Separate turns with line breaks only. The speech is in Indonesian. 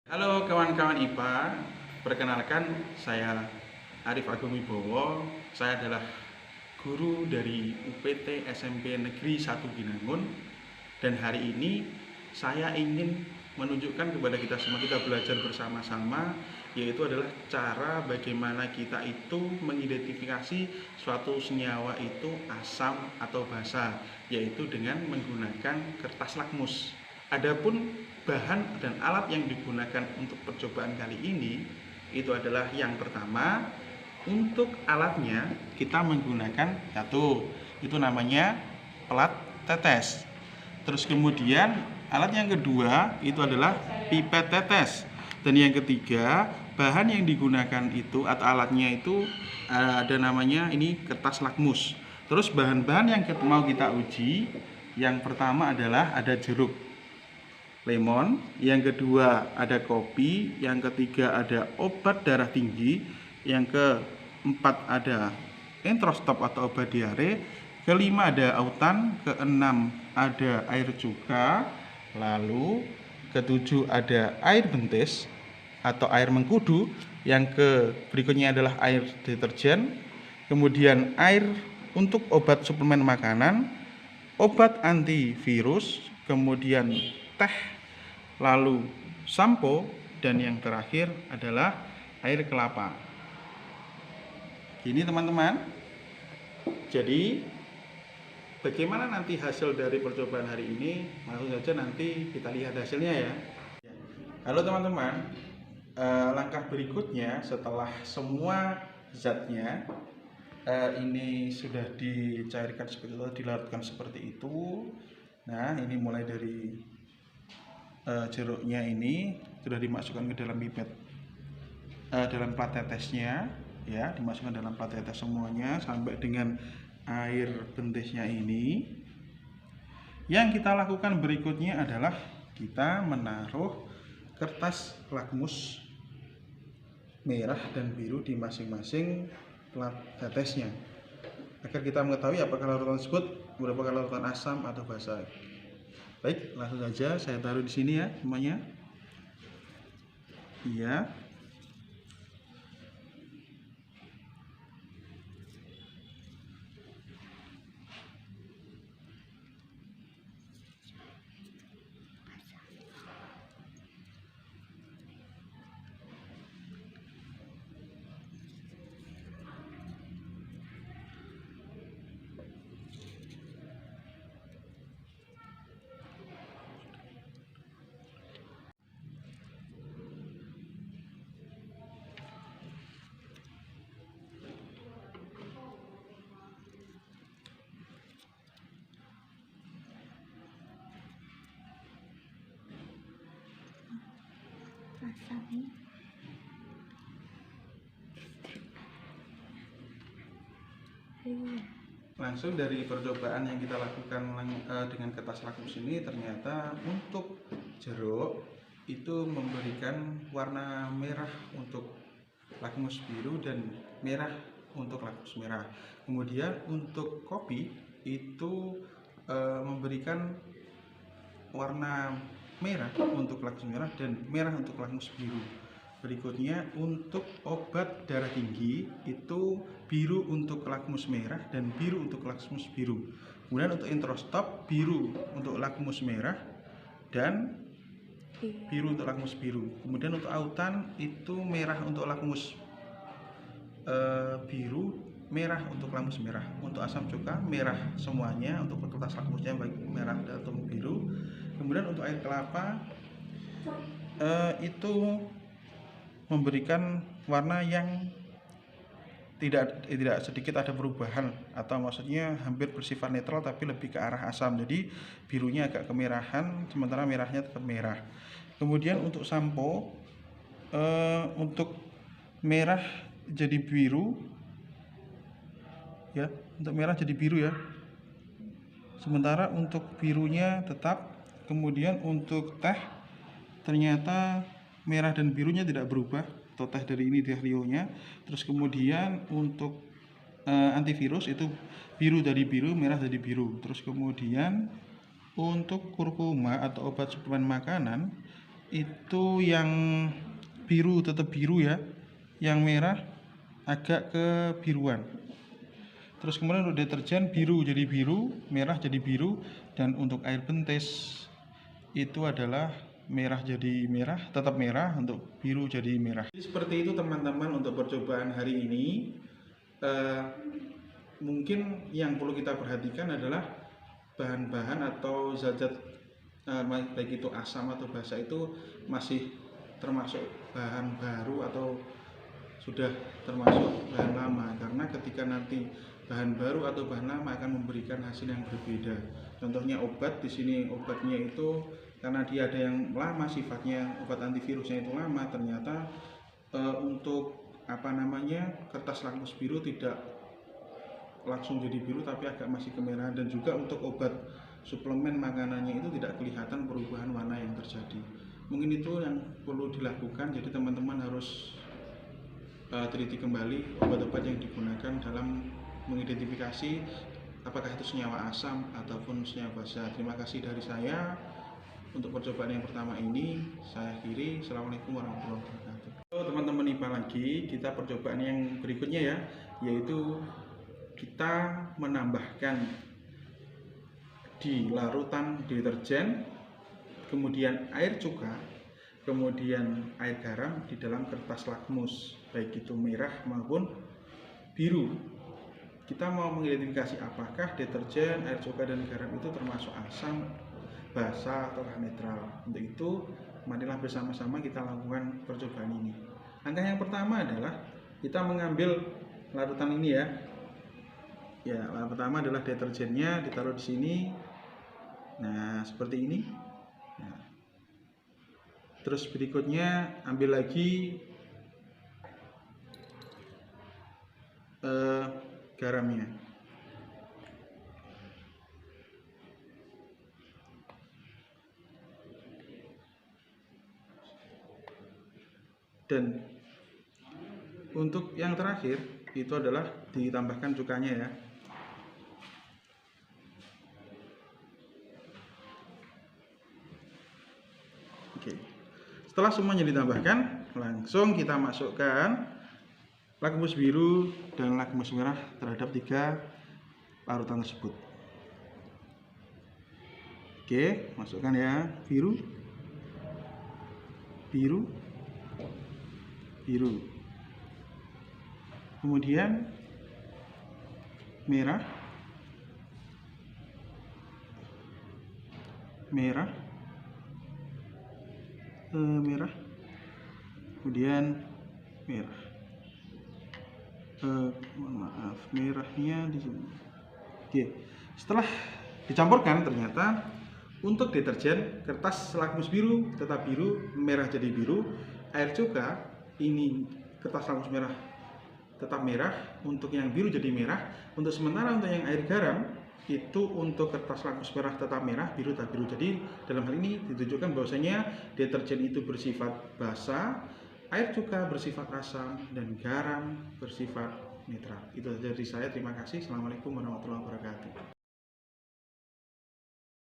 Halo kawan-kawan IPA, perkenalkan saya Arif Agung Wibowo. Saya adalah guru dari UPT SMP Negeri 1 Binangun. Dan hari ini saya ingin menunjukkan kepada kita semua, kita belajar bersama-sama, yaitu adalah cara bagaimana kita itu mengidentifikasi suatu senyawa itu asam atau basa, yaitu dengan menggunakan kertas lakmus. Adapun bahan dan alat yang digunakan untuk percobaan kali ini itu adalah yang pertama, untuk alatnya kita menggunakan itu namanya pelat tetes. Terus kemudian alat yang kedua itu adalah pipet tetes. Dan yang ketiga, bahan yang digunakan itu atau alatnya itu ada namanya ini kertas lakmus. Terus bahan-bahan yang mau kita uji, yang pertama adalah ada jeruk lemon, yang kedua ada kopi, yang ketiga ada obat darah tinggi, yang keempat ada entrostop atau obat diare, kelima ada autan, keenam ada air cuka, lalu ketujuh ada air bentis atau air mengkudu, yang berikutnya adalah air deterjen, kemudian air untuk obat suplemen makanan, obat antivirus, kemudian teh, lalu sampo, dan yang terakhir adalah air kelapa. Gini teman-teman, jadi bagaimana nanti hasil dari percobaan hari ini, langsung saja nanti kita lihat hasilnya ya. Halo teman-teman, langkah berikutnya setelah semua zatnya ini sudah dicairkan seperti itu, dilarutkan seperti itu. Nah, ini mulai dari jeruknya ini sudah dimasukkan ke dalam pipet, dalam plat tetesnya ya, dimasukkan dalam plat tetes semuanya sampai dengan air bentisnya ini. Yang kita lakukan berikutnya adalah kita menaruh kertas lakmus merah dan biru di masing-masing plat tetesnya agar kita mengetahui apakah larutan tersebut merupakan larutan asam atau basa. Baik, langsung saja saya taruh di sini ya semuanya. Iya. Langsung dari percobaan yang kita lakukan dengan kertas lakmus ini, ternyata untuk jeruk itu memberikan warna merah untuk lakmus biru dan merah untuk lakmus merah. Kemudian untuk kopi itu memberikan warna merah untuk lakmus merah dan merah untuk lakmus biru. Berikutnya untuk obat darah tinggi itu biru untuk lakmus merah dan biru untuk lakmus biru. Kemudian untuk entrostop biru untuk lakmus merah dan biru untuk lakmus biru. Kemudian untuk autan itu merah untuk lakmus biru, merah untuk lakmus merah. Untuk asam cuka merah semuanya untuk kertas lakmusnya, baik merah atau biru. Kemudian untuk air kelapa itu memberikan warna yang tidak sedikit ada perubahan, atau maksudnya hampir bersifat netral tapi lebih ke arah asam. Jadi birunya agak kemerahan sementara merahnya tetap merah. Kemudian untuk sampo untuk merah jadi biru ya, untuk merah jadi biru ya. Sementara untuk birunya tetap. Kemudian untuk teh ternyata merah dan birunya tidak berubah, atau teh dari ini teh Rio-nya. Terus kemudian untuk antivirus itu biru dari biru, merah dari biru. Terus kemudian untuk kurkuma atau obat suplemen makanan itu yang biru tetap biru ya, yang merah agak kebiruan. Terus kemudian untuk deterjen biru jadi biru, merah jadi biru, dan untuk air bentes itu adalah merah jadi merah, tetap merah, untuk biru jadi merah. Jadi seperti itu teman-teman untuk percobaan hari ini. Mungkin yang perlu kita perhatikan adalah bahan-bahan atau zat-zat baik itu asam atau basa itu masih termasuk bahan baru atau sudah termasuk bahan lama, karena ketika nanti bahan baru atau bahan lama akan memberikan hasil yang berbeda. Contohnya obat, di sini obatnya itu karena dia ada yang lama sifatnya, obat antivirusnya itu lama, ternyata untuk kertas lakmus biru tidak langsung jadi biru tapi agak masih kemerahan, dan juga untuk obat suplemen makanannya itu tidak kelihatan perubahan warna yang terjadi. Mungkin itu yang perlu dilakukan, jadi teman-teman harus teliti kembali obat-obat yang digunakan dalam mengidentifikasi apakah itu senyawa asam ataupun senyawa basa. Terima kasih dari saya untuk percobaan yang pertama ini. Saya akhiri. Assalamualaikum warahmatullahi wabarakatuh. Halo teman-teman IPA lagi, kita percobaan yang berikutnya ya, yaitu kita menambahkan di larutan deterjen, kemudian air cuka, kemudian air garam di dalam kertas lakmus, baik itu merah maupun biru. Kita mau mengidentifikasi apakah deterjen, air cuka, dan garam itu termasuk asam, basa, atau netral. Untuk itu, marilah bersama-sama kita lakukan percobaan ini. Langkah yang pertama adalah kita mengambil larutan ini ya. Ya, langkah pertama adalah deterjennya ditaruh di sini. Nah, seperti ini. Nah, terus berikutnya ambil lagi garamnya. Dan untuk yang terakhir itu adalah ditambahkan cukanya ya. Oke. Setelah semuanya ditambahkan, langsung kita masukkan lakmus biru dan lakmus merah terhadap 3 larutan tersebut. Oke, masukkan ya, biru, biru, biru, kemudian merah, merah, merah, kemudian merah. Maaf, merahnya di sini. Oke, setelah dicampurkan ternyata untuk deterjen kertas lakmus biru tetap biru, merah jadi biru, air cuka ini kertas lakmus merah tetap merah, untuk yang biru jadi merah. Untuk sementara untuk yang air garam itu untuk kertas lakmus merah tetap merah, biru tetap biru. Jadi dalam hal ini ditunjukkan bahwasanya deterjen itu bersifat basa, air cuka bersifat asam, dan garam bersifat netral. Itu saja dari saya. Terima kasih. Assalamualaikum warahmatullahi wabarakatuh.